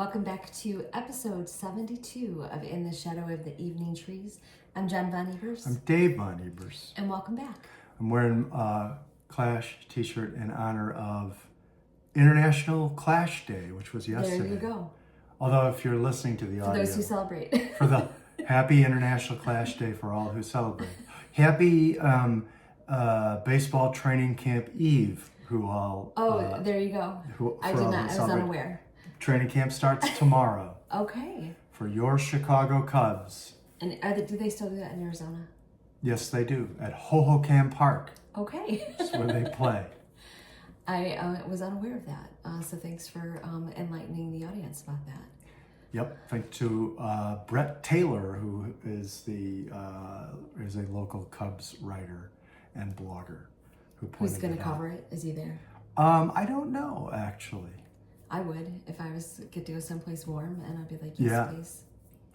Welcome back to episode 72 of In the Shadow of the Evening Trees. I'm Jen Von Evers. I'm Dave Von Evers. And welcome back. I'm wearing a Clash t-shirt in honor of International Clash Day, which was yesterday. There you go. Although if you're listening to the audio. For those who celebrate. For the happy International Clash Day for all who celebrate. Happy baseball training camp eve, who all... there you go. I did not, I was unaware. Training camp starts tomorrow. Okay. For your Chicago Cubs. And do they still do that in Arizona? Yes, they do. At Hohokam Park. Okay. That's where they play. I was unaware of that. So thanks for enlightening the audience about that. Yep. Thanks to Brett Taylor, who is is a local Cubs writer and blogger. Who's going to cover it? Is he there? I don't know, actually. I would if I could do someplace warm, and I'd be like, yes, please.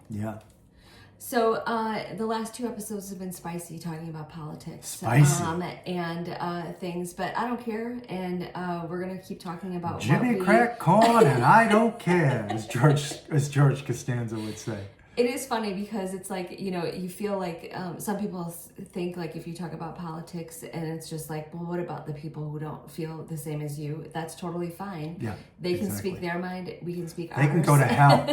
Yeah. So the last two episodes have been spicy, talking about politics, and things. But I don't care, and we're gonna keep talking about Jimmy crack corn, and I don't care, as George Costanza would say. It is funny because it's like, you feel like some people think like if you talk about politics and it's just like, well, what about the people who don't feel the same as you? That's totally fine. Yeah, they can speak their mind. We can speak ours. They can go to hell.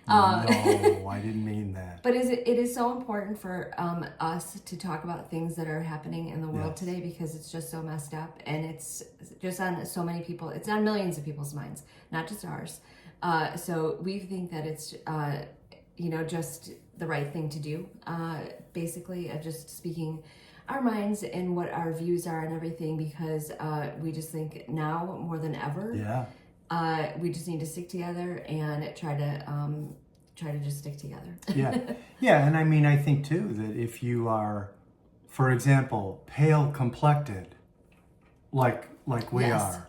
No, I didn't mean that. But it is so important for us to talk about things that are happening in the world today, because it's just so messed up, and it's just on so many people. It's on millions of people's minds, not just ours. So we think that it's just the right thing to do. Basically, just speaking our minds and what our views are and everything, because we just think now more than ever. Yeah. We just need to stick together and try to just stick together. Yeah, and I mean, I think too that if you are, for example, pale complected, like we are,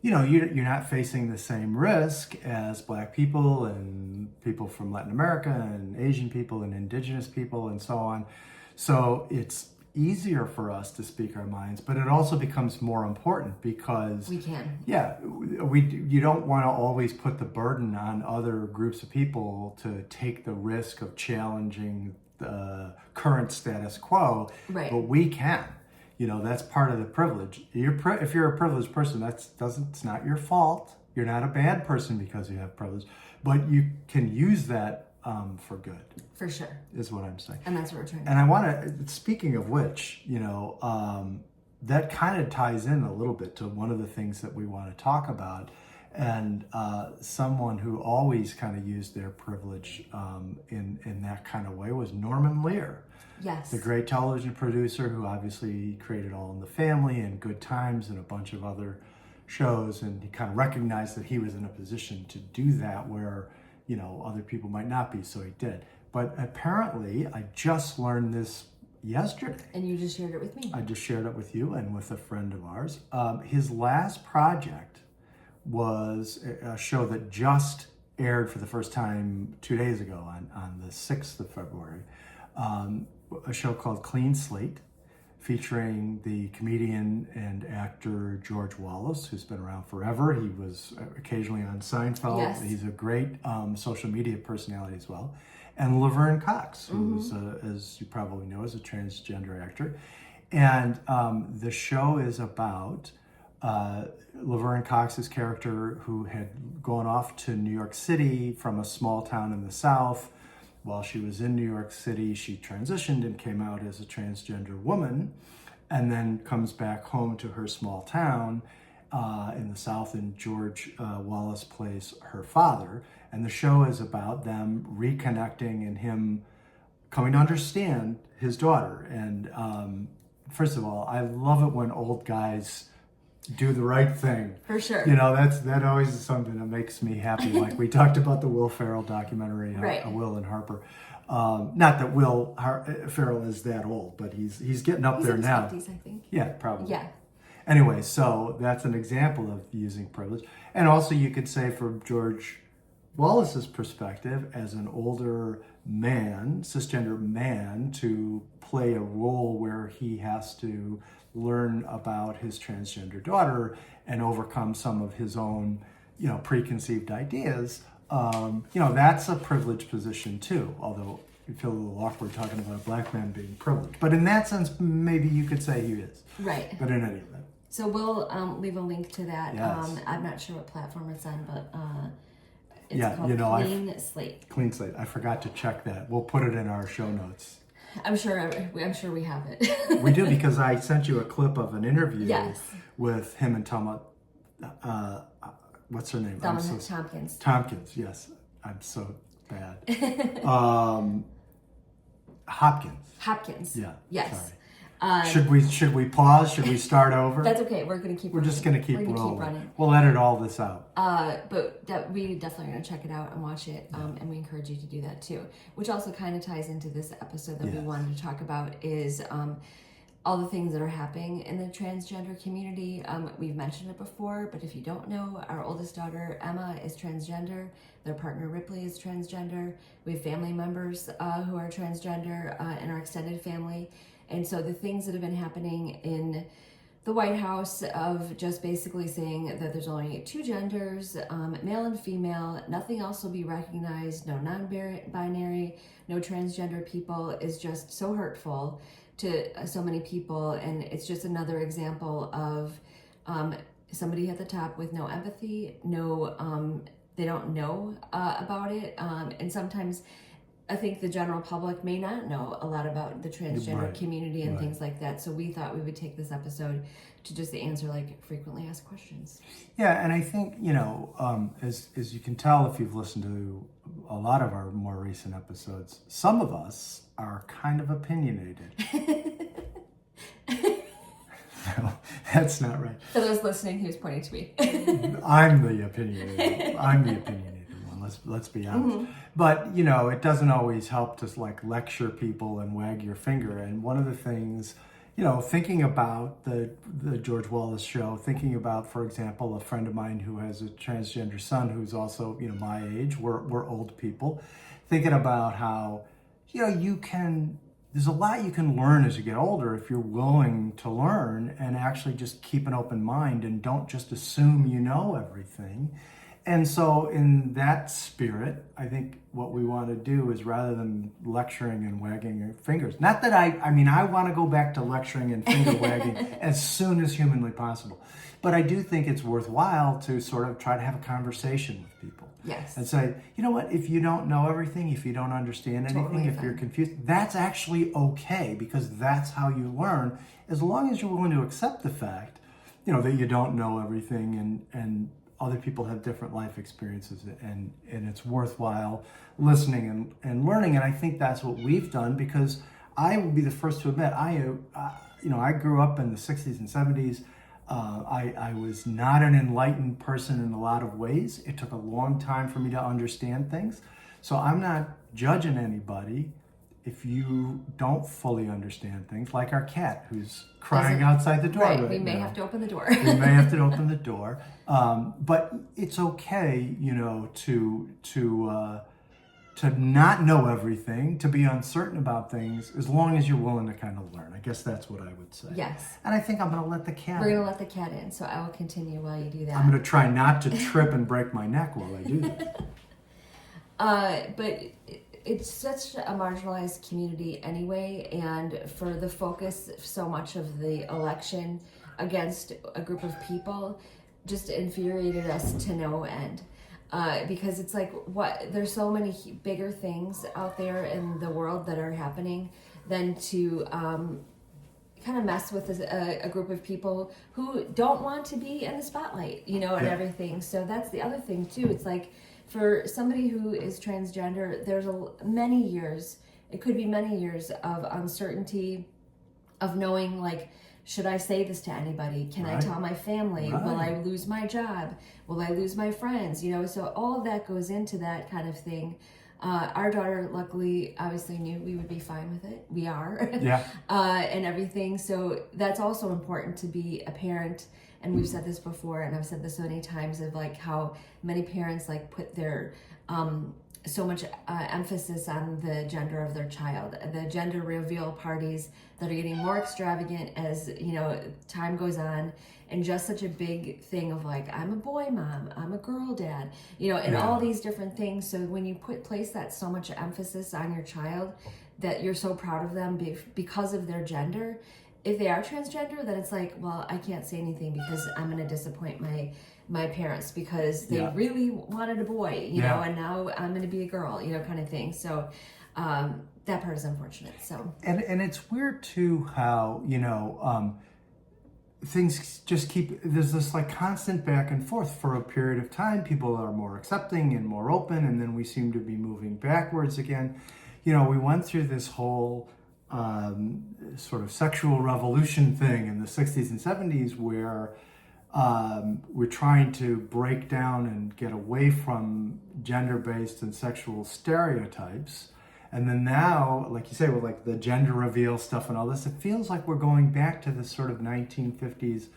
you're not facing the same risk as Black people and people from Latin America and Asian people and indigenous people and so on. So it's easier for us to speak our minds, but it also becomes more important because we can. Yeah, you don't want to always put the burden on other groups of people to take the risk of challenging the current status quo. Right. But we can. That's part of the privilege. If you're a privileged person, it's not your fault. You're not a bad person because you have privilege, but you can use that for good. For sure. Is what I'm saying. And that's what we're trying to do. And I want to, speaking of which, that kind of ties in a little bit to one of the things that we want to talk about. And someone who always kind of used their privilege in that kind of way was Norman Lear. Yes. The great television producer who obviously created All in the Family and Good Times and a bunch of other shows. And he kind of recognized that he was in a position to do that where, other people might not be, so he did. But apparently, I just learned this yesterday. And you just shared it with me. I just shared it with you and with a friend of ours. His last project was a show that just aired for the first time 2 days ago on the 6th of February. A show called Clean Slate, featuring the comedian and actor George Wallace, who's been around forever. He was occasionally on Seinfeld. Yes. He's a great social media personality as well. And Laverne Cox, who's, as you probably know, is a transgender actor. And the show is about Laverne Cox's character, who had gone off to New York City from a small town in the South. While she was in New York City, she transitioned and came out as a transgender woman, and then comes back home to her small town in the South, and George Wallace plays her father. And the show is about them reconnecting and him coming to understand his daughter. And first of all, I love it when old guys do the right thing. For sure. That always is something that makes me happy. Like we talked about the Will Ferrell documentary, right. Will and Harper. Not that Will Ferrell is that old, but he's getting up there now. He's in his 50s, I think. Yeah, probably. Yeah. Anyway, so that's an example of using privilege. And also you could say from George Wallace's perspective, as an older man, cisgender man, to play a role where he has to learn about his transgender daughter and overcome some of his own preconceived ideas, that's a privileged position too, although you feel a little awkward talking about a black man being privileged. But in that sense, maybe you could say he is. Right. But in any event. So we'll leave a link to that. Yes. I'm not sure what platform it's on, but it's Yeah, called Clean Slate. Clean Slate. I forgot to check that. We'll put it in our show notes. I'm sure we have it. We do, because I sent you a clip of an interview Yes. with him and what's her name? Tompkins. Tompkins, yes. I'm so bad. Hopkins. Yeah. Yes. Sorry. Should we pause? Should we start over? That's okay. We're gonna keep. We're just gonna keep rolling. Keep running. We'll edit all this out. But we definitely are gonna check it out and watch it, and we encourage you to do that too. Which also kind of ties into this episode that we wanted to talk about is all the things that are happening in the transgender community. We've mentioned it before, but if you don't know, our oldest daughter Emma is transgender. Their partner Ripley is transgender. We have family members who are transgender in our extended family. And so the things that have been happening in the White House of just basically saying that there's only two genders, male and female, nothing else will be recognized, no non-binary, no transgender people, is just so hurtful to so many people. And it's just another example of somebody at the top with no empathy, they don't know about it. And sometimes I think the general public may not know a lot about the transgender community and things like that. So we thought we would take this episode to just answer frequently asked questions. Yeah, and I think, as you can tell if you've listened to a lot of our more recent episodes, some of us are kind of opinionated. No, that's not right. For those listening, he was pointing to me. I'm the opinionated one. Let's be honest. Mm-hmm. But, it doesn't always help to lecture people and wag your finger. And one of the things, thinking about the George Wallace show, thinking about, for example, a friend of mine who has a transgender son who's also, my age, we're old people, thinking about how, there's a lot you can learn as you get older if you're willing to learn and actually just keep an open mind and don't just assume you know everything. And so in that spirit, I think what we want to do is, rather than lecturing and wagging your fingers, not that I want to go back to lecturing and finger wagging as soon as humanly possible. But I do think it's worthwhile to sort of try to have a conversation with people. Yes. And say, you know what, if you don't know everything, if you don't understand anything, if you're confused, that's actually okay, because that's how you learn, as long as you're willing to accept the fact, that you don't know everything and other people have different life experiences, and it's worthwhile listening and learning. And I think that's what we've done, because I will be the first to admit, I grew up in the 60s and 70s. I was not an enlightened person in a lot of ways. It took a long time for me to understand things. So I'm not judging anybody if you don't fully understand things, like our cat who's crying outside the door right we may now. Have to open the door. We may have to open the door. But it's okay, to not know everything, to be uncertain about things, as long as you're willing to kind of learn. I guess that's what I would say. Yes. And I think I'm going to let the cat in. We're going to let the cat in, so I will continue while you do that. I'm going to try not to trip and break my neck while I do that. But it's such a marginalized community anyway, and for the focus so much of the election against a group of people just infuriated us to no end. Because it's there's so many bigger things out there in the world that are happening than to kind of mess with a group of people who don't want to be in the spotlight, and everything. So that's the other thing too. It's for somebody who is transgender, there's many years, it could be many years of uncertainty, of knowing should I say this to anybody? Can I tell my family? Will I lose my job? Will I lose my friends? So all of that goes into that kind of thing. Our daughter, luckily, obviously knew we would be fine with it. We are. Yeah. And everything. So that's also important to be a parent. And we've said this before, and I've said this so many times, of how many parents put their so much emphasis on the gender of their child, the gender reveal parties that are getting more extravagant as time goes on, and just such a big thing of like, I'm a boy mom, I'm a girl dad, and all these different things. So when you place that so much emphasis on your child, that you're so proud of them because of their gender, if they are transgender, then it's like, well, I can't say anything because I'm going to disappoint my parents because they really wanted a boy, and now I'm going to be a girl, kind of thing. So that part is unfortunate. So and it's weird too how things just there's this like constant back and forth. For a period of time, people are more accepting and more open, and then we seem to be moving backwards again. We went through this whole sort of sexual revolution thing in the 60s and 70s where we're trying to break down and get away from gender-based and sexual stereotypes. And then now, like you say, with like the gender reveal stuff and all this, it feels like we're going back to this sort of 1950s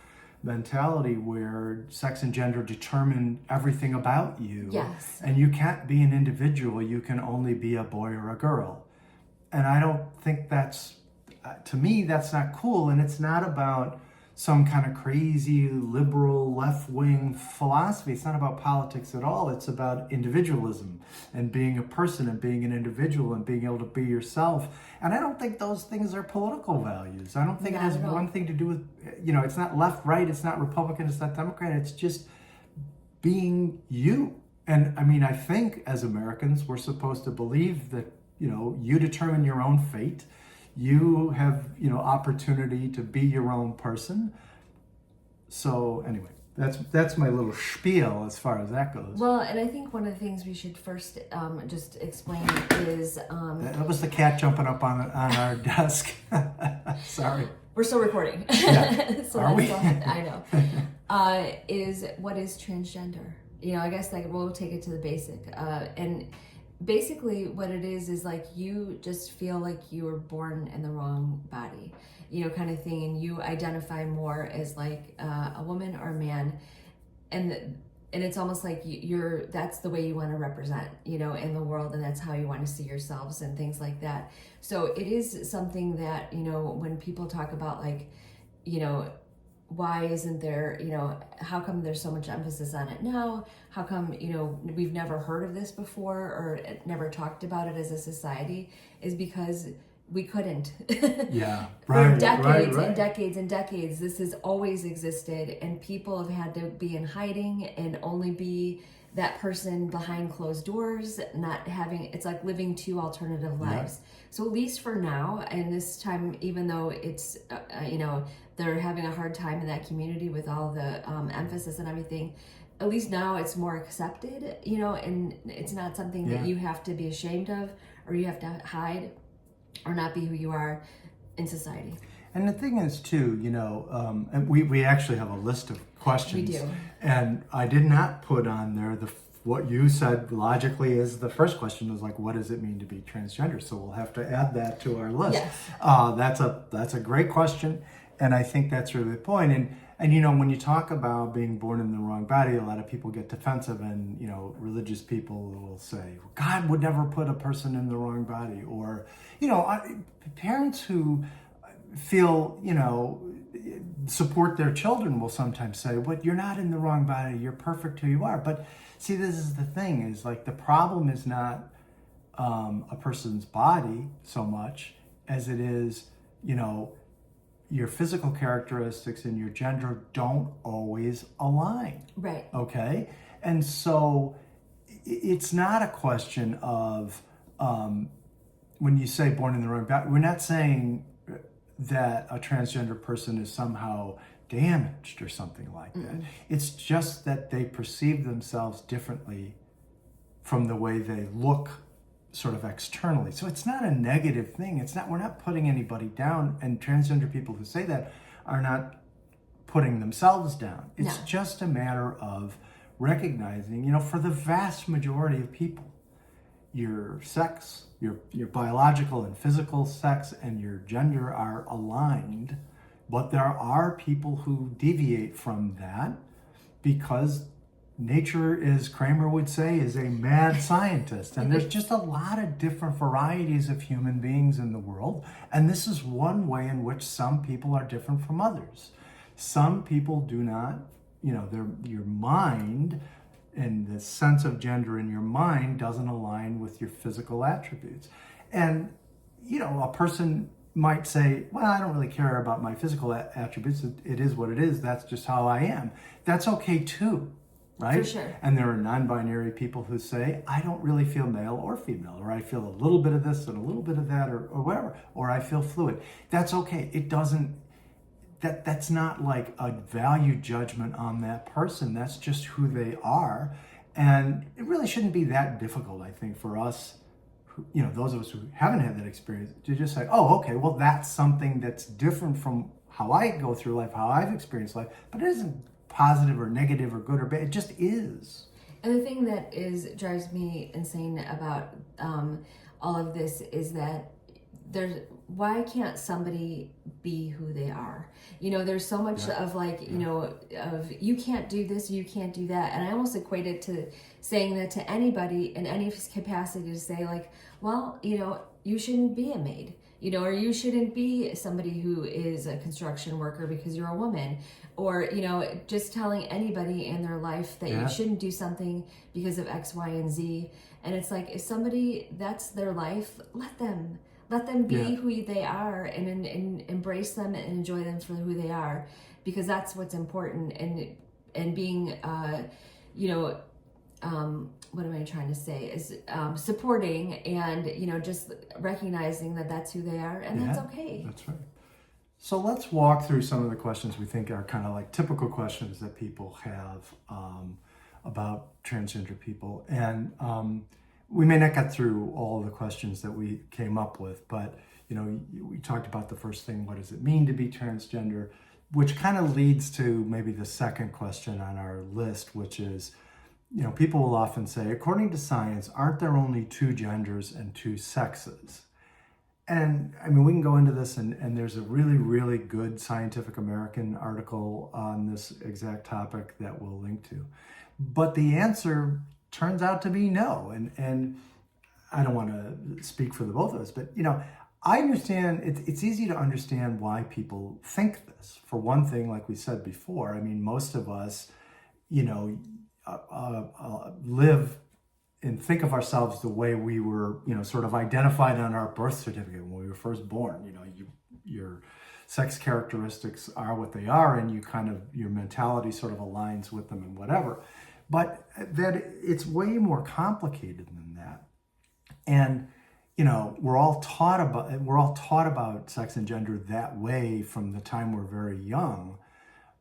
mentality where sex and gender determine everything about you. Yes. And you can't be an individual, you can only be a boy or a girl. And I don't think to me, that's not cool. And it's not about some kind of crazy liberal left-wing philosophy. It's not about politics at all. It's about individualism and being a person and being an individual and being able to be yourself. And I don't think those things are political values. I don't think it has one thing to do with, it's not left, right, it's not Republican, it's not Democrat. It's just being you. And I mean, I think as Americans, we're supposed to believe that, you determine your own fate. You have, opportunity to be your own person. So anyway, that's my little spiel as far as that goes. Well, and I think one of the things we should first just explain is that was the cat jumping up on our desk. Sorry. We're still recording. Yeah. So Are we? I know. Is what is transgender? I guess like we'll take it to the basic. And basically what it is like you just feel like you were born in the wrong body, kind of thing, and you identify more as like a woman or a man, and it's almost like that's the way you want to represent, in the world, and that's how you want to see yourselves and things like that. So it is something that, when people talk about like, why isn't there, how come there's so much emphasis on it now? How come, we've never heard of this before or never talked about it as a society, is because we couldn't. Yeah, For decades and decades and decades, this has always existed, and people have had to be in hiding and only be that person behind closed doors, not having, it's like living two alternative lives. So at least for now, and this time, even though it's, they're having a hard time in that community with all the emphasis and everything, at least now it's more accepted, and it's not something that you have to be ashamed of or you have to hide or not be who you are in society. And the thing is too, and we actually have a list of questions. We do. And I did not put on there what you said logically is the first question was like, what does it mean to be transgender? So we'll have to add that to our list. Yes. That's a great question. And I think that's really the point. And when you talk about being born in the wrong body, a lot of people get defensive, and religious people will say, God would never put a person in the wrong body, or parents who feel support their children will sometimes say, but you're not in the wrong body, you're perfect who you are. But see, this is the thing, is like the problem is not a person's body so much as it is your physical characteristics and your gender don't always align. Right. Okay? And so it's not a question of, when you say born in the wrong body, we're not saying that a transgender person is somehow damaged or something like that. It's just that they perceive themselves differently from the way they look sort of externally. So it's not a negative thing. We're not putting anybody down, and transgender people who say that are not putting themselves down. It's just a matter of recognizing, for the vast majority of people, your sex, your biological and physical sex and your gender are aligned, but there are people who deviate from that because nature, as Kramer would say, is a mad scientist. And there's just a lot of different varieties of human beings in the world. And this is one way in which some people are different from others. Some people do not, your mind and the sense of gender in your mind doesn't align with your physical attributes. And, a person might say, well, I don't really care about my physical attributes. It is what it is. That's just how I am. That's okay too, right? For sure. And there are non-binary people who say, I don't really feel male or female, or I feel a little bit of this and a little bit of that, or whatever, or I feel fluid. That's okay. It doesn't, that's not like a value judgment on that person. That's just who they are. And it really shouldn't be that difficult, I think, for us, those of us who haven't had that experience, to just say, oh, okay, well, that's something that's different from how I go through life, how I've experienced life, but it isn't positive or negative or good or bad. It just is. And the thing that drives me insane about all of this is that why can't somebody be who they are? There's so much of of you can't do this, you can't do that. And I almost equate it to saying that to anybody in any capacity, to say like, well, you shouldn't be a maid, or you shouldn't be somebody who is a construction worker because you're a woman, or, just telling anybody in their life that you shouldn't do something because of X, Y, and Z. And it's like, if somebody, that's their life, let them be who they are, and embrace them and enjoy them for who they are, because that's what's important. And being, what am I trying to say, is supporting and, just recognizing that that's who they are, and that's okay. That's right. So let's walk through some of the questions we think are kind of like typical questions that people have about transgender people. And we may not get through all the questions that we came up with, but we talked about the first thing, what does it mean to be transgender, which kind of leads to maybe the second question on our list, which is, people will often say, according to science, aren't there only two genders and two sexes? And I mean, we can go into this, and there's a really, really good Scientific American article on this exact topic that we'll link to. But the answer turns out to be no. And I don't want to speak for the both of us, but I understand, it's easy to understand why people think this. For one thing, like we said before, I mean, most of us, live and think of ourselves the way we were, sort of identified on our birth certificate when we were first born. Your sex characteristics are what they are, and your mentality sort of aligns with them and whatever. But that it's way more complicated than that. And we're all taught about sex and gender that way from the time we're very young.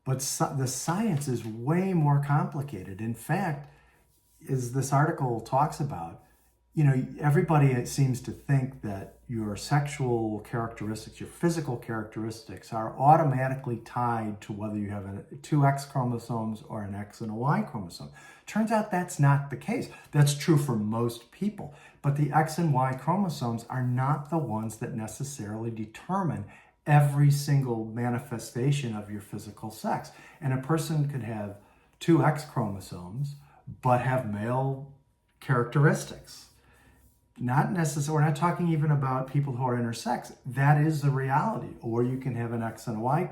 But the science is way more complicated. In fact, as this article talks about, everybody seems to think that your sexual characteristics, your physical characteristics, are automatically tied to whether you have two X chromosomes or an X and a Y chromosome. Turns out that's not the case. That's true for most people. But the X and Y chromosomes are not the ones that necessarily determine every single manifestation of your physical sex. And a person could have two X chromosomes, but have male characteristics. Not necessarily, we're not talking even about people who are intersex. That is the reality. Or you can have an X and a Y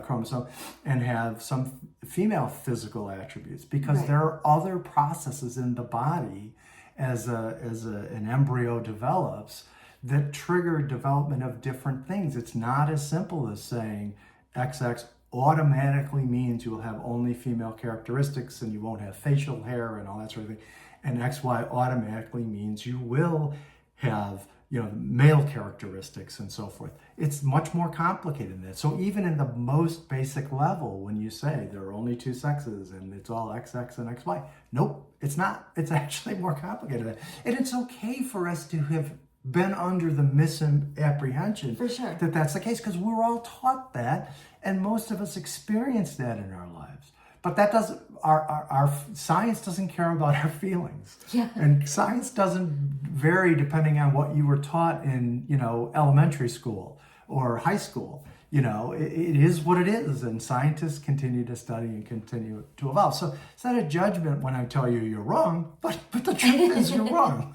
chromosome and have some female physical attributes, because there are other processes in the body as an embryo develops that trigger development of different things. It's not as simple as saying XX automatically means you will have only female characteristics and you won't have facial hair and all that sort of thing. And XY automatically means you will have, male characteristics and so forth. It's much more complicated than that. So even in the most basic level, when you say there are only two sexes and it's all XX and XY, nope, it's not. It's actually more complicated than that. And it's okay for us to have been under the misapprehension that that's the case, because we're all taught that, and most of us experience that in our lives. But that doesn't, our science doesn't care about our feelings. Yeah. And science doesn't vary depending on what you were taught in, elementary school or high school. it is what it is, and scientists continue to study and continue to evolve. So it's not a judgment when I tell you you're wrong, but the truth is you're wrong.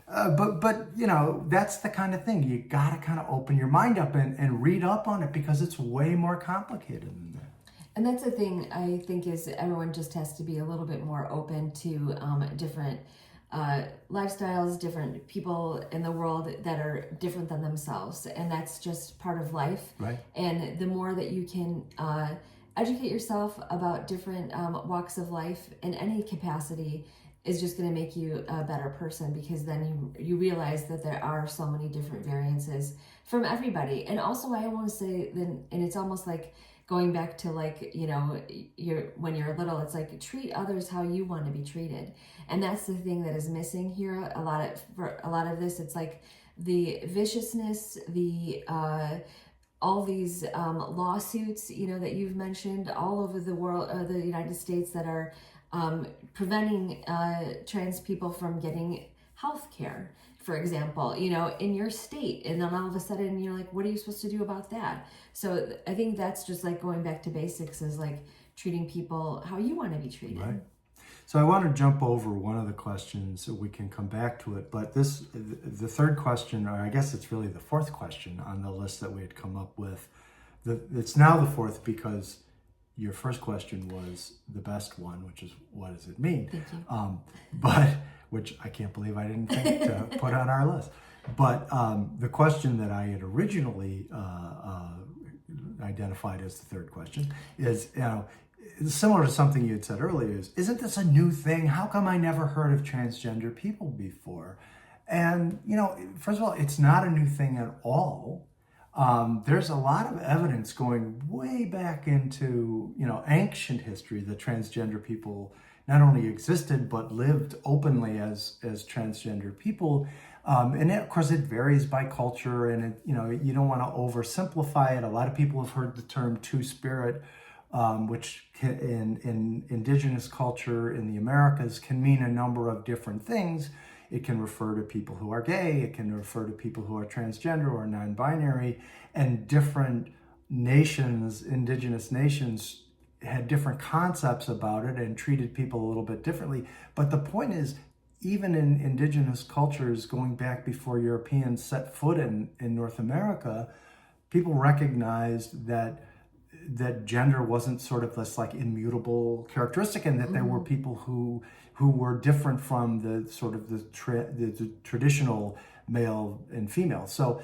But that's the kind of thing. You got to kind of open your mind up and read up on it, because it's way more complicated than that. And that's the thing, I think, is everyone just has to be a little bit more open to different lifestyles, different people in the world that are different than themselves. And that's just part of life. Right. And the more that you can educate yourself about different walks of life in any capacity is just going to make you a better person, because then you realize that there are so many different variances from everybody. And also, I want to say, and it's almost like going back to, like, when you're little, it's like, treat others how you want to be treated. And that's the thing that is missing here. For a lot of this, it's like the viciousness, all these lawsuits, that you've mentioned all over the world, the United States, that are preventing trans people from getting health care, for example, in your state. And then all of a sudden you're like, what are you supposed to do about that? So I think that's just like going back to basics, is like treating people how you want to be treated. Right. So I want to jump over one of the questions so we can come back to it. But the third question, or I guess it's really the fourth question on the list that we had come up with. It's now the fourth, because your first question was the best one, which is, what does it mean? Thank you. But which I can't believe I didn't think to put on our list. But the question that I had originally identified as the third question is, similar to something you had said earlier, isn't this a new thing? How come I never heard of transgender people before? And, first of all, it's not a new thing at all. There's a lot of evidence going way back into, ancient history that transgender people not only existed, but lived openly as transgender people. And of course, it varies by culture, and you don't want to oversimplify it. A lot of people have heard the term two-spirit, which in indigenous culture in the Americas can mean a number of different things. It can refer to people who are gay. It can refer to people who are transgender or non-binary. And different nations, indigenous nations, had different concepts about it and treated people a little bit differently. But the point is, even in indigenous cultures going back before Europeans set foot in North America, people recognized that gender wasn't sort of this like immutable characteristic, and that there were people who were different from the sort of the traditional male and female. So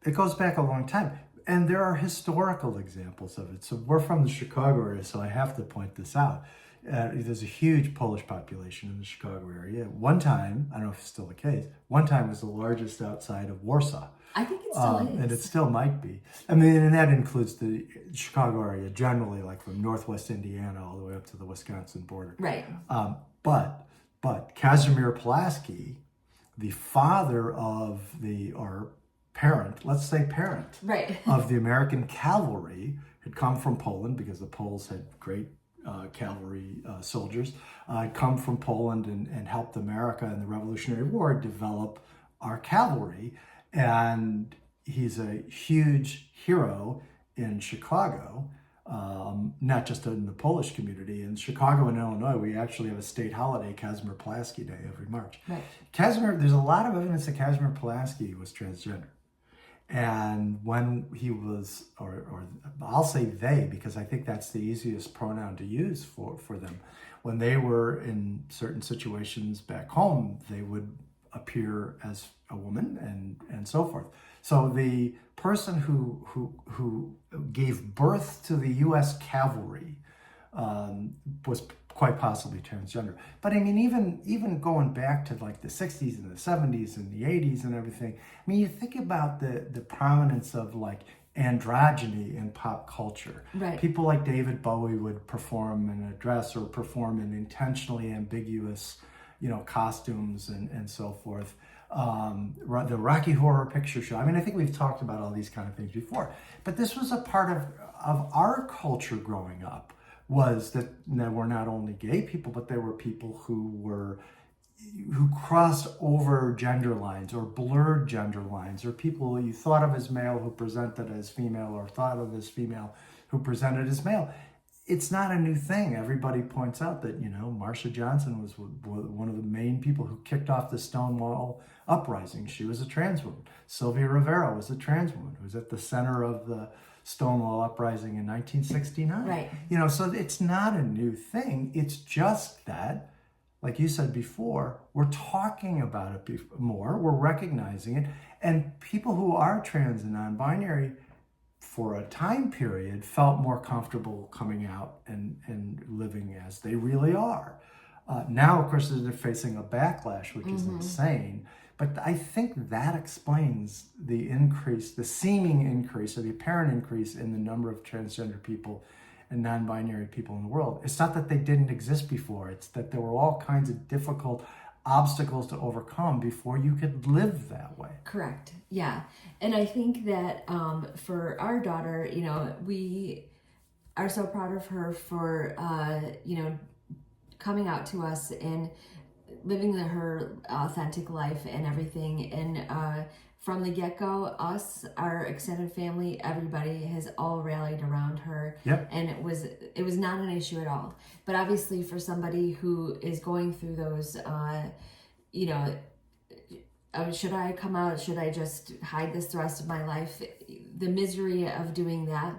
it goes back a long time. And there are historical examples of it. So we're from the Chicago area, so I have to point this out. There's a huge Polish population in the Chicago area. One time, I don't know if it's still the case, one time was the largest outside of Warsaw. I think it still is. And it still might be. I mean, and that includes the Chicago area generally, like from Northwest Indiana all the way up to the Wisconsin border. Right. But Kazimierz Pulaski, the father of parent, let's say parent, right, of the American cavalry, had come from Poland, because the Poles had great cavalry soldiers, come from Poland and helped America in the Revolutionary War develop our cavalry. And he's a huge hero in Chicago, not just in the Polish community. In Chicago and Illinois, we actually have a state holiday, Kazimierz Pulaski Day, every March. right. There's a lot of evidence that Kazimierz Pulaski was transgender. And when he was, or I'll say they, because I think that's the easiest pronoun to use for them. When they were in certain situations back home, they would appear as a woman and so forth. So the person who gave birth to the U.S. cavalry was quite possibly transgender. But I mean, even going back to like the 60s and the 70s and the 80s and everything, I mean, you think about the prominence of like androgyny in pop culture. Right. People like David Bowie would perform in a dress or perform in intentionally ambiguous, costumes and so forth. The Rocky Horror Picture Show. I mean, I think we've talked about all these kind of things before, but this was a part of our culture growing up, was that there were not only gay people, but there were people who were who crossed over gender lines or blurred gender lines, or people you thought of as male who presented as female, or thought of as female who presented as male. It's not a new thing. Everybody points out that, Marsha Johnson was one of the main people who kicked off the Stonewall uprising. She was a trans woman. Sylvia Rivera was a trans woman who was at the center of the Stonewall uprising in 1969. Right. So it's not a new thing. It's just that, like you said before, we're talking about it more, we're recognizing it, and people who are trans and non-binary for a time period felt more comfortable coming out and living as they really are. Now, of course, they're facing a backlash, which is insane. But I think that explains the seeming increase, or the apparent increase in the number of transgender people and non-binary people in the world. It's not that they didn't exist before. It's that there were all kinds of difficult obstacles to overcome before you could live that way. Correct. Yeah. And I think that for our daughter, we are so proud of her for, coming out to us and living her authentic life and everything. And from the get-go, us, our extended family, everybody has all rallied around her. Yep. And it was not an issue at all. But obviously for somebody who is going through those, should I come out? Should I just hide this the rest of my life? The misery of doing that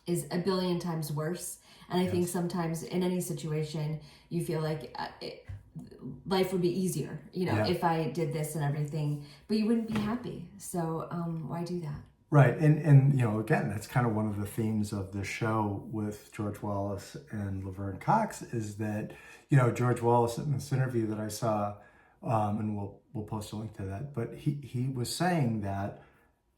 is a billion times worse. And I think sometimes in any situation, you feel like life would be easier, if I did this and everything, but you wouldn't be happy. So why do that? Right. And again, that's kind of one of the themes of the show with George Wallace and Laverne Cox, is that, George Wallace, in this interview that I saw, and we'll post a link to that, but he was saying that,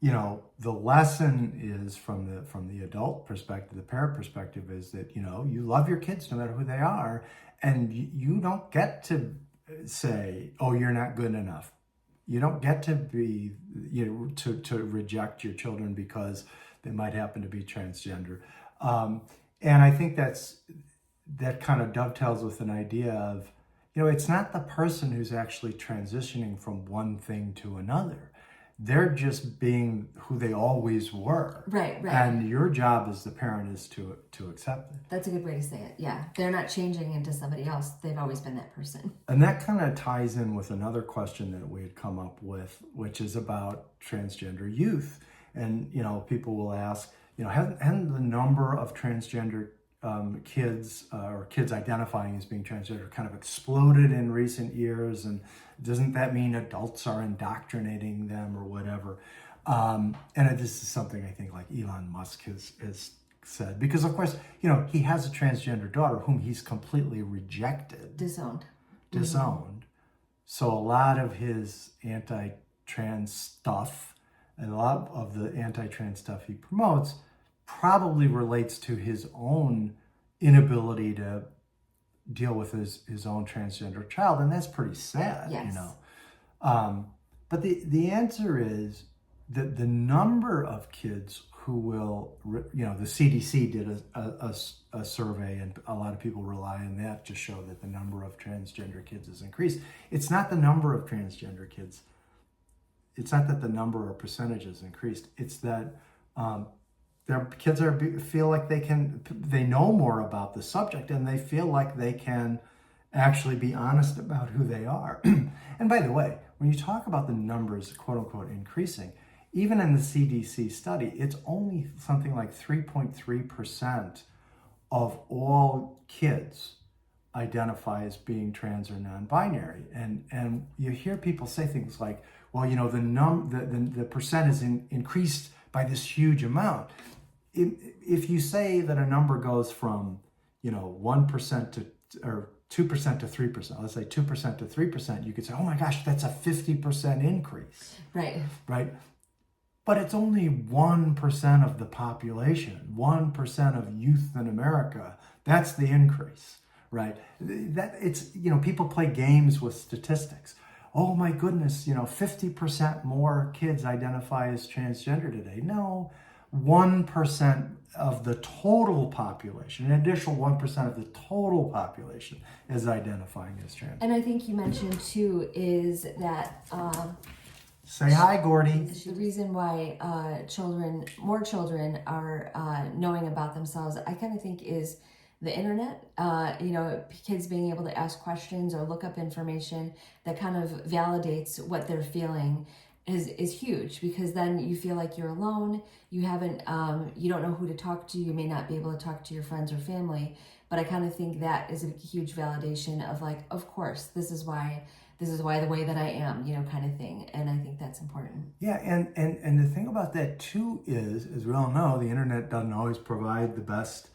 the lesson is from the adult perspective, the parent perspective, is that, you love your kids no matter who they are, and you don't get to say, oh, you're not good enough. You don't get to be, to reject your children because they might happen to be transgender. And I think that kind of dovetails with an idea of, it's not the person who's actually transitioning from one thing to another. They're just being who they always were. Right. And your job as the parent is to accept it. That's a good way to say it. Yeah. They're not changing into somebody else. They've always been that person. And that kind of ties in with another question that we had come up with, which is about transgender youth. And, people will ask, hasn't the number of transgender kids or kids identifying as being transgender kind of exploded in recent years, and doesn't that mean adults are indoctrinating them or whatever? And this is something I think like Elon Musk has said, because of course, he has a transgender daughter whom he's completely rejected. Disowned. So a lot of his anti-trans stuff and a lot of the anti-trans stuff he promotes probably relates to his own inability to deal with his own transgender child, and that's pretty sad. Yes. But the answer is that the number of kids who will, the CDC did a survey, and a lot of people rely on that to show that the number of transgender kids has increased. It's not the number of transgender kids. It's not that the number or percentage has increased. It's that their kids feel like they know more about the subject, and they feel like they can actually be honest about who they are. And by the way, when you talk about the numbers, quote unquote, increasing, even in the CDC study, it's only something like 3.3% of all kids identify as being trans or non-binary. And you hear people say things like, well, the percent has increased by this huge amount. If you say that a number goes from 1% to or 2% to 3%, let's say 2% to 3%, you could say, oh my gosh, that's a 50% increase. Right. But it's only 1% of the population, 1% of youth in America. That's the increase, right? That it's, people play games with statistics. Oh my goodness, 50% more kids identify as transgender today. No, 1% of the total population, an additional 1% of the total population is identifying as trans. And I think you mentioned too is that Say hi, Gordy. the reason why more children are knowing about themselves, I kind of think is the internet. Kids being able to ask questions or look up information that kind of validates what they're feeling is huge, because then you feel like you're alone. You haven't, you don't know who to talk to. You may not be able to talk to your friends or family. But I kind of think that is a huge validation of like, of course, this is why the way that I am, kind of thing. And I think that's important. Yeah, and the thing about that too is, as we all know, the internet doesn't always provide the best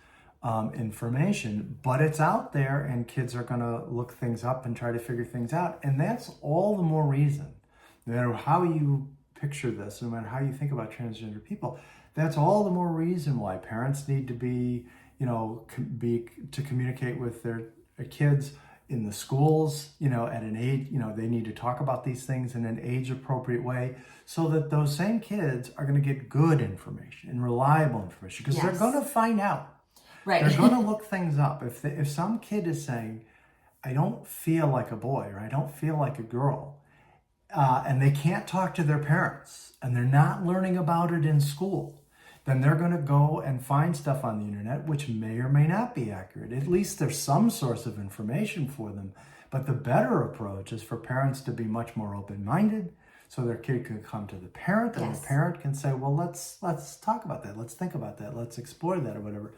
information, but it's out there, and kids are going to look things up and try to figure things out. And that's all the more reason, no matter how you picture this, no matter how you think about transgender people, that's all the more reason why parents need to be, to communicate with their kids in the schools, at an age, they need to talk about these things in an age-appropriate way, so that those same kids are going to get good information and reliable information, because they're going to find out. Right. They're going to look things up. If some kid is saying, I don't feel like a boy, or I don't feel like a girl, and they can't talk to their parents, and they're not learning about it in school, then they're going to go and find stuff on the internet which may or may not be accurate. At least there's some source of information for them. But the better approach is for parents to be much more open-minded, so their kid can come to the parent, and the parent can say, well, let's talk about that. Let's think about that. Let's explore that, or whatever.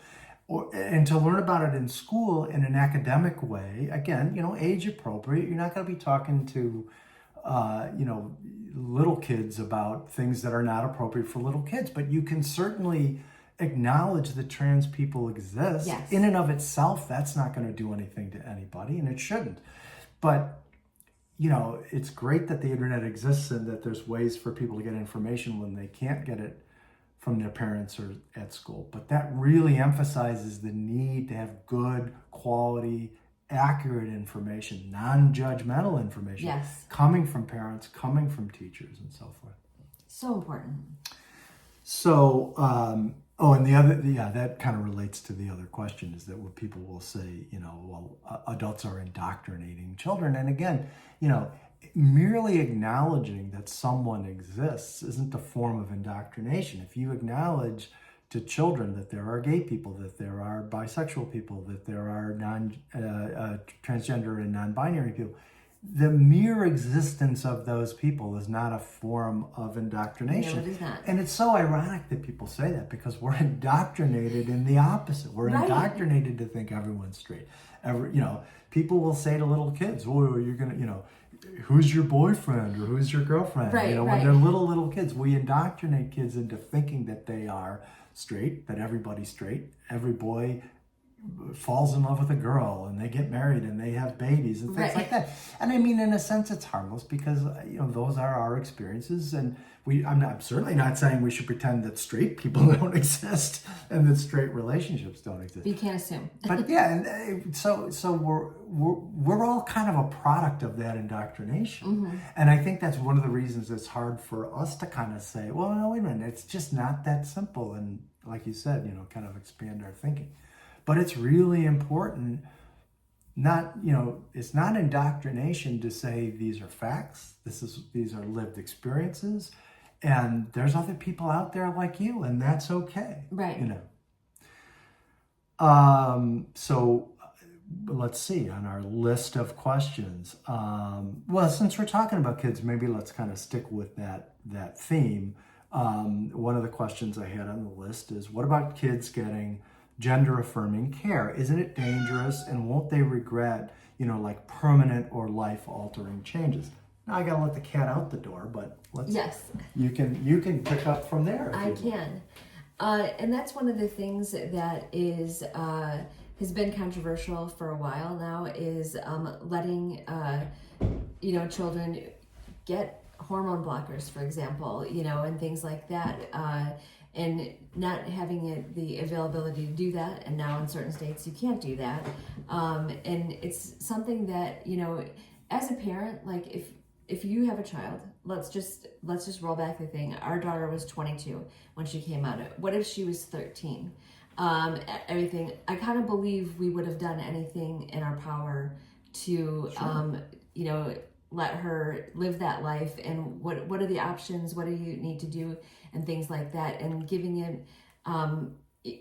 And to learn about it in school in an academic way, again, age appropriate. You're not going to be talking to little kids about things that are not appropriate for little kids, but you can certainly acknowledge that trans people exist. Yes. In and of itself, that's not going to do anything to anybody, and it shouldn't. But it's great that the internet exists and that there's ways for people to get information when they can't get it from their parents or at school. But that really emphasizes the need to have good quality, accurate information, non-judgmental information, coming from parents, coming from teachers, and so forth. So important. So, and that kind of relates to the other question, is that what people will say, adults are indoctrinating children. And again, merely acknowledging that someone exists isn't a form of indoctrination. If you acknowledge to children that there are gay people, that there are bisexual people, that there are transgender and non-binary people, the mere existence of those people is not a form of indoctrination. No, it is not. And it's so ironic that people say that, because we're indoctrinated in the opposite. We're indoctrinated to think everyone's straight. People will say to little kids, "Oh, you're gonna, who's your boyfriend or who's your girlfriend?" When they're little kids, we indoctrinate kids into thinking that they are straight, that everybody's straight. Every boy falls in love with a girl, and they get married, and they have babies and things like that. And I mean, in a sense, it's harmless, because those are our experiences, and I'm certainly not saying we should pretend that straight people don't exist and that straight relationships don't exist. But you can't assume. But and so we're all kind of a product of that indoctrination. Mm-hmm. And I think that's one of the reasons it's hard for us to kind of say, well, no, wait a minute, it's just not that simple. And like you said, kind of expand our thinking. But it's really important, it's not indoctrination to say these are facts, these are lived experiences, and there's other people out there like you, and that's okay. Right. So let's see, on our list of questions, well, since we're talking about kids, maybe let's kind of stick with that theme. One of the questions I had on the list is, what about kids getting gender affirming care? Isn't it dangerous, and won't they regret, like permanent or life altering changes? Now I gotta let the cat out the door, but you can pick up from there. I can. And that's one of the things that has been controversial for a while now, is letting children get hormone blockers, for example, and things like that. And not having the availability to do that, and now in certain states you can't do that. And it's something that, as a parent, like if you have a child, let's just roll back the thing. Our daughter was 22 when she came out. What if she was 13? Everything. I kind of believe we would have done anything in our power to, let her live that life. And what are the options? What do you need to do? And things like that. And giving it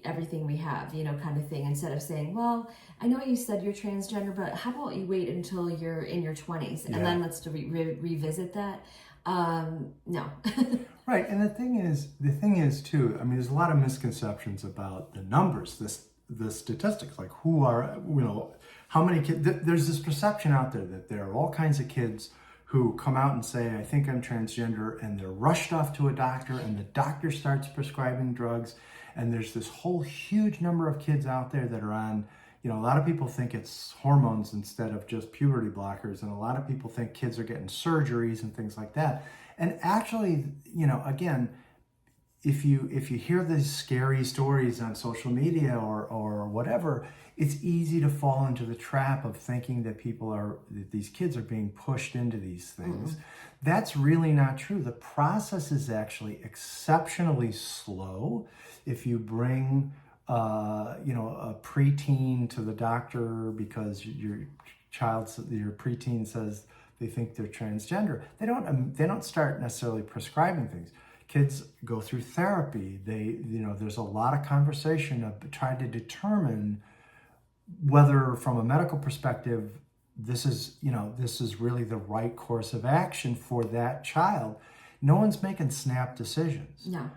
everything we have, kind of thing. Instead of saying, well, I know you said you're transgender, but how about you wait until you're in your 20s and then let's revisit that. No. Right, and the thing is too, I mean, there's a lot of misconceptions about the numbers, the statistics, like who are, how many kids, there's this perception out there that there are all kinds of kids who come out and say, I think I'm transgender, and they're rushed off to a doctor, and the doctor starts prescribing drugs, and there's this whole huge number of kids out there that are on, a lot of people think it's hormones instead of just puberty blockers, and a lot of people think kids are getting surgeries and things like that. And actually, again, if you hear these scary stories on social media or whatever, it's easy to fall into the trap of thinking that these kids are being pushed into these things. Mm-hmm. That's really not true. The process is actually exceptionally slow. If you bring a preteen to the doctor because your preteen says they think they're transgender, they don't start necessarily prescribing things. Kids go through therapy. There's a lot of conversation of trying to determine whether, from a medical perspective, this is really the right course of action for that child. No one's making snap decisions. No.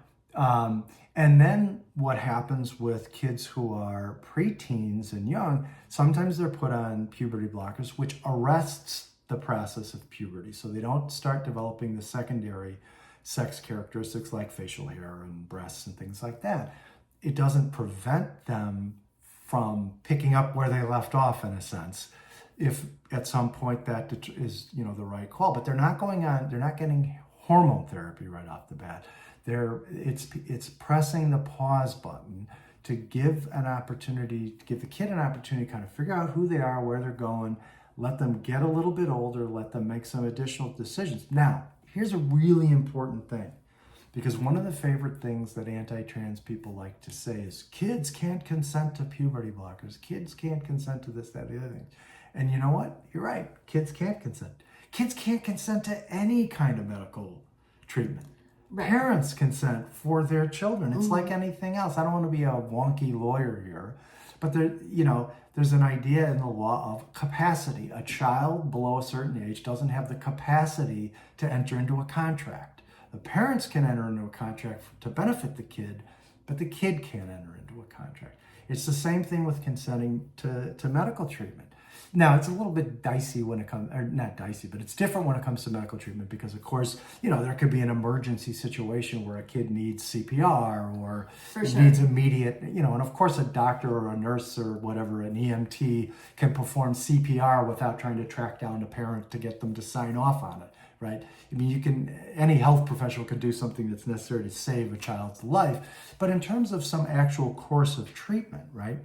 And then what happens with kids who are preteens and young, sometimes they're put on puberty blockers, which arrests the process of puberty. So they don't start developing the secondary sex characteristics like facial hair and breasts and things like that. It doesn't prevent them from picking up where they left off, in a sense, if at some point that is the right call. But they're not getting hormone therapy right off the bat. It's pressing the pause button to give the kid an opportunity to kind of figure out who they are, where they're going, let them get a little bit older, let them make some additional decisions. Now, here's a really important thing, because one of the favorite things that anti-trans people like to say is kids can't consent to puberty blockers. Kids can't consent to this, that, the other thing. And you know what? You're right. Kids can't consent. Kids can't consent to any kind of medical treatment. Right. Parents consent for their children. It's like anything else. I don't want to be a wonky lawyer here, but there's an idea in the law of capacity. A child below a certain age doesn't have the capacity to enter into a contract. The parents can enter into a contract to benefit the kid, but the kid can't enter into a contract. It's the same thing with consenting to medical treatment. Now, it's a little bit dicey when it comes, or not dicey, but it's different when it comes to medical treatment because, of course, there could be an emergency situation where a kid needs CPR or needs immediate, and of course a doctor or a nurse or whatever, an EMT can perform CPR without trying to track down a parent to get them to sign off on it, right? I mean, any health professional could do something that's necessary to save a child's life, but in terms of some actual course of treatment, right,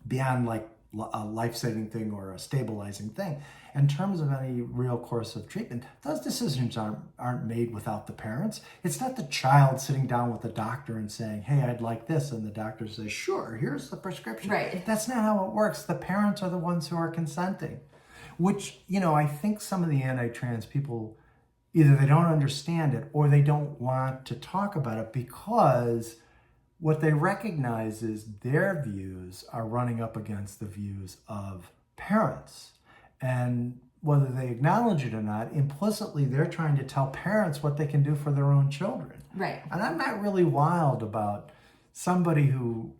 beyond like a life-saving thing or a stabilizing thing. In terms of any real course of treatment, those decisions aren't made without the parents. It's not the child sitting down with the doctor and saying, hey, I'd like this, and the doctor says, sure, here's the prescription. Right. That's not how it works. The parents are the ones who are consenting, which, I think some of the anti-trans people, either they don't understand it or they don't want to talk about it because what they recognize is their views are running up against the views of parents. And whether they acknowledge it or not, implicitly they're trying to tell parents what they can do for their own children. Right. And I'm not really wild about somebody who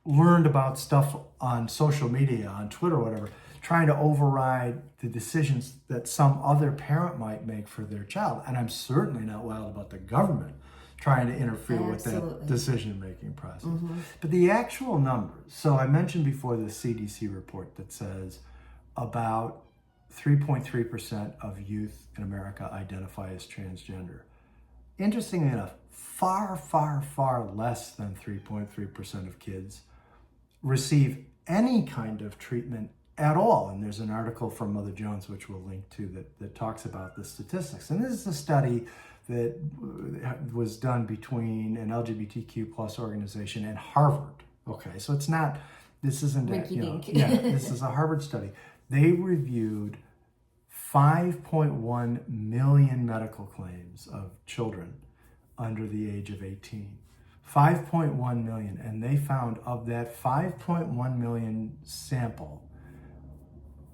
learned about stuff on social media, on Twitter or whatever, trying to override the decisions that some other parent might make for their child. And I'm certainly not wild about the government trying to interfere with that decision-making process. Mm-hmm. But the actual numbers, so I mentioned before the CDC report that says about 3.3% of youth in America identify as transgender. Interestingly enough, far, far, far less than 3.3% of kids receive any kind of treatment at all. And there's an article from Mother Jones, which we'll link to, that talks about the statistics. And this is a study that was done between an LGBTQ plus organization and Harvard. Okay, so it's not, this isn't, this is a Harvard study. They reviewed 5.1 million medical claims of children under the age of 18. 5.1 million, and they found of that 5.1 million sample,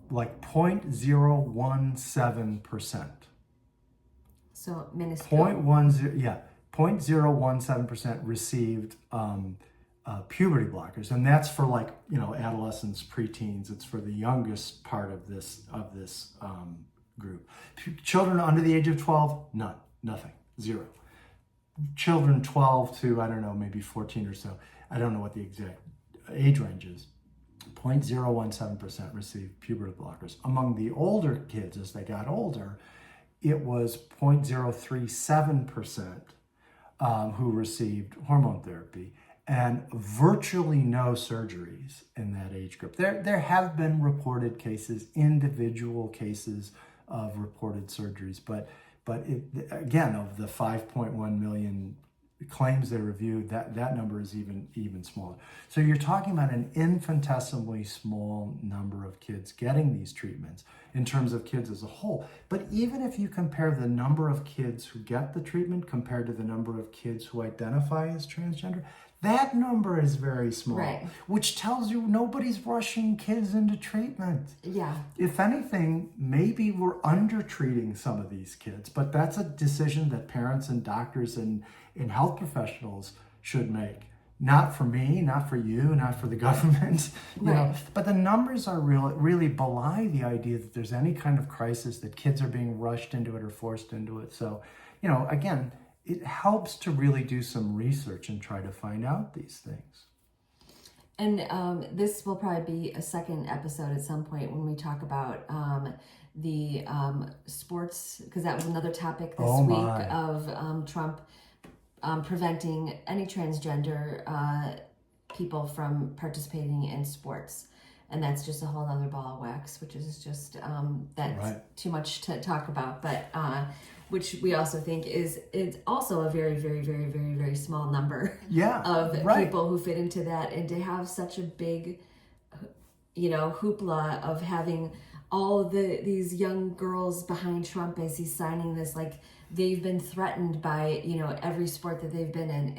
like 0.017%. So minuscule. 0.017% received puberty blockers, and that's for adolescents, preteens. It's for the youngest part of this group. Children under the age of 12, none, nothing, zero. Children 12 to, I don't know, maybe 14 or so, I don't know what the exact age range is, 0.017% received puberty blockers. Among the older kids, as they got older, it was 0.037% who received hormone therapy, and virtually no surgeries in that age group. There have been reported cases, individual cases of reported surgeries, but again, of the 5.1 million claims they reviewed, that number is even smaller. So you're talking about an infinitesimally small number of kids getting these treatments in terms of kids as a whole. But even if you compare the number of kids who get the treatment compared to the number of kids who identify as transgender, that number is very small, right, which tells you nobody's rushing kids into treatment. Yeah. If anything, maybe we're under-treating some of these kids, but that's a decision that parents and doctors and health professionals should make. Not for me, not for you, not for the government, you know. But the numbers are really belie the idea that there's any kind of crisis, that kids are being rushed into it or forced into it. So, again, it helps to really do some research and try to find out these things. And this will probably be a second episode at some point when we talk about the sports, because that was another topic this week of Trump preventing any transgender people from participating in sports. And that's just a whole other ball of wax, which is just that's too much to talk about. But which we also think is also a very, very, very, very, very small number of people who fit into that. And to have such a big, hoopla of having all these young girls behind Trump as he's signing this, like they've been threatened by, every sport that they've been in.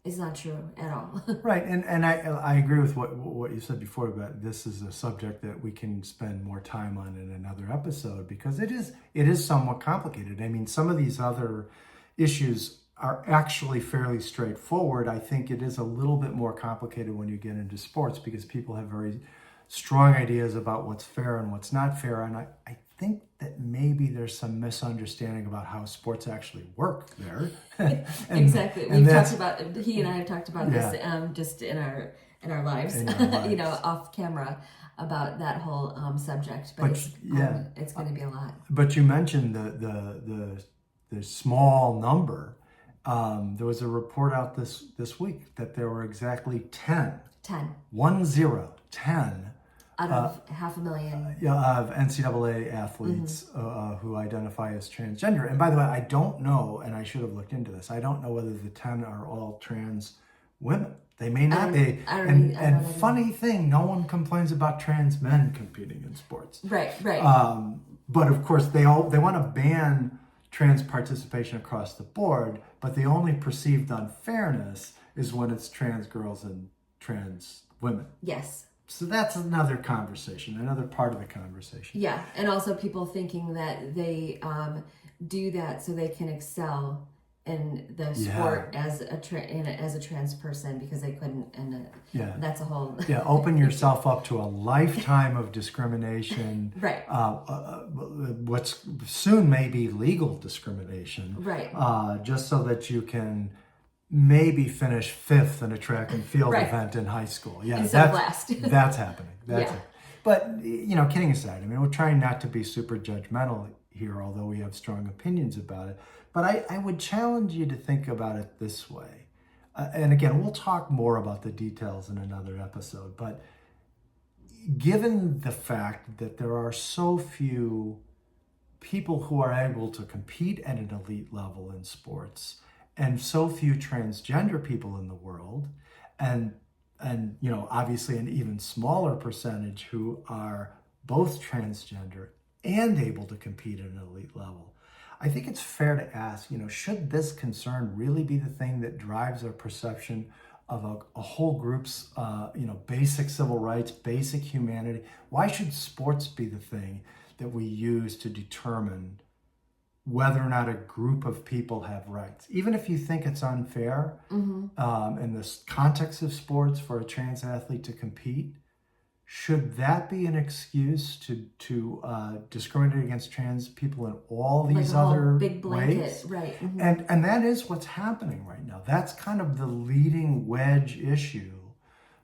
It's not true at all. Right, and I agree with what you said before, but this is a subject that we can spend more time on in another episode, because it is somewhat complicated. I mean, some of these other issues are actually fairly straightforward. I think it is a little bit more complicated when you get into sports, because people have very strong ideas about what's fair and what's not fair, and I think that maybe there's some misunderstanding about how sports actually work there. Exactly. He and I have talked about this just in our lives, off camera, about that whole subject. But it's going to be a lot. But you mentioned the small number. There was a report out this week that there were exactly 10 out of 500,000 of NCAA athletes who identify as transgender. And by the way, I don't know, and I should have looked into this, I don't know whether the 10 are all trans women. They may not be. And funny thing, no one complains about trans men competing in sports. Right. But of course, they want to ban trans participation across the board, but the only perceived unfairness is when it's trans girls and trans women. Yes. So that's another conversation, another part of the conversation. Yeah, and also people thinking that they do that so they can excel in the sport as a trans person because they couldn't, and that's a whole open yourself up to a lifetime of discrimination. Right. What's soon may be legal discrimination. Right. Just so that you can maybe finish 5th in a track and field event in high school. Yeah, that's happening. That's it. But, kidding aside, I mean, we're trying not to be super judgmental here, although we have strong opinions about it. But I would challenge you to think about it this way. And again, we'll talk more about the details in another episode. But, given the fact that there are so few people who are able to compete at an elite level in sports, and so few transgender people in the world, and obviously an even smaller percentage who are both transgender and able to compete at an elite level, I think it's fair to ask, should this concern really be the thing that drives our perception of a whole group's, basic civil rights, basic humanity? Why should sports be the thing that we use to determine whether or not a group of people have rights? Even if you think it's unfair in the context of sports for a trans athlete to compete, should that be an excuse to discriminate against trans people in all these other big blanket ways? right? And that is what's happening right now. That's kind of the leading wedge issue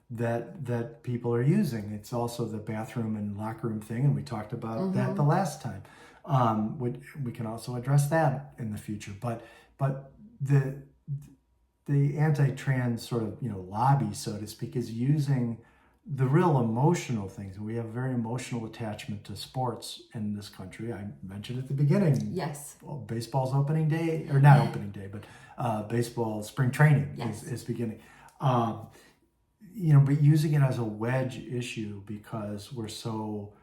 that people are using. It's also the bathroom and locker room thing, and we talked about that the last time. We can also address that in the future. But the anti-trans sort of lobby, so to speak, is using the real emotional things. We have a very emotional attachment to sports in this country. I mentioned at the beginning. Yes. Well, baseball's opening day, or not opening day, but baseball spring training is beginning. But using it as a wedge issue because we're so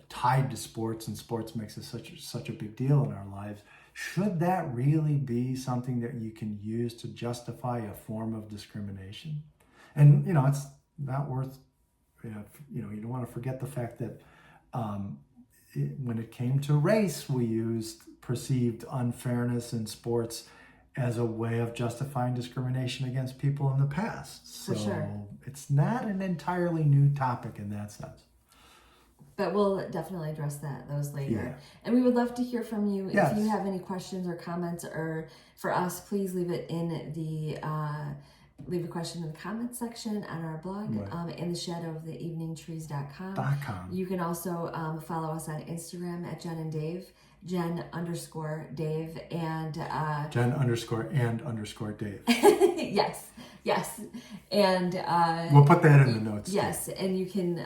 tied to sports, and sports makes it such a big deal in our lives. Should that really be something that you can use to justify a form of discrimination? And it's not worth. You don't want to forget the fact that when it came to race, we used perceived unfairness in sports as a way of justifying discrimination against people in the past. So For sure. It's not an entirely new topic in that sense. But we'll definitely address those later. Yeah. And we would love to hear from you. Yes. If you have any questions or comments, or for us, please leave it in the leave a question in the comments section on our blog, in the shadow of the eveningtrees.com. You can also follow us on Instagram at Jen and Dave, Jen_Dave, and Jen_and_Dave. yes. And we'll put that in the notes. Yes, and you can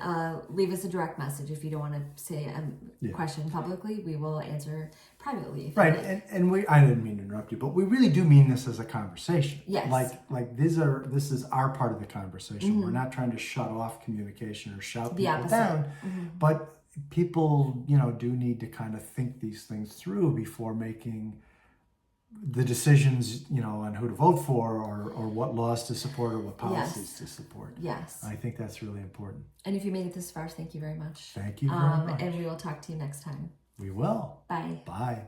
leave us a direct message if you don't want to say a question publicly. We will answer privately. Right, and I didn't mean to interrupt you, but we really do mean this as a conversation. Yes. Like this is our part of the conversation. We're not trying to shut off communication or shout people down, but people, do need to kind of think these things through before making the decisions, on who to vote for or what laws to support or what policies to support. Yes. I think that's really important. And if you made it this far, thank you very much. Thank you very much. And we will talk to you next time. We will. Bye. Bye.